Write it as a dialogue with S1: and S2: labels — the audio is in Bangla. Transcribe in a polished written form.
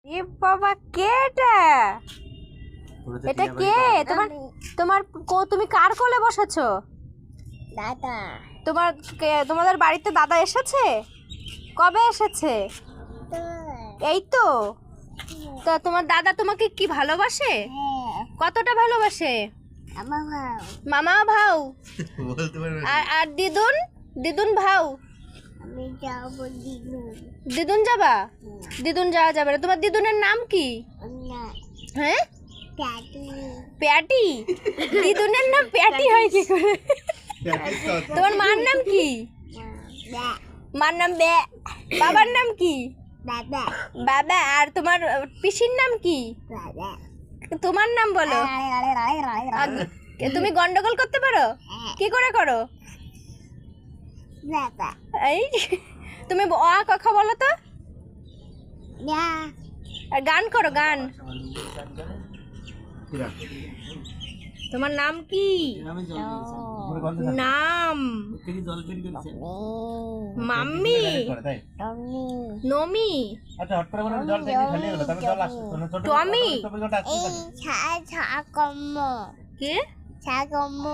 S1: এ বাবা, কে এটা? এটা কে? তোমার তোমার তুমি কার কোলে বসেছো?
S2: দাদা।
S1: তোমাদের বাড়িতে দাদা এসেছে? কবে এসেছে? এই তো। তা তোমার দাদা তোমাকে কি ভালোবাসে? কতটা ভালোবাসে? মামা ভাও আর দিদুন দিদুন ভাও।
S2: আমি যাবো দিদুন।
S1: দিদুন যাবা? দিদুন যাওয়া যাবে না। তোমার দিদুনের নাম কি? হ্যাঁ, প্যাটি। দিদুনের নাম প্যাটি হয় কি করে? তোমার মার নাম কি? মার নাম বে। বাবার নাম কি?
S2: বাবা।
S1: বাবা। আর তোমার পিসির নাম কি?
S2: বাবা।
S1: তোমার নাম বলো। তুমি গন্ডগোল করতে পারো? কি করে করো?
S2: বাবা।
S1: এই তুমি অ আ ক খ বলো তো। আর গান করো, গান। তোমার নাম কি? নাম মাম্মি, নমি, টমি।
S2: এই ছা ছা কম্ম।
S1: কে?
S2: ছা কম্ম।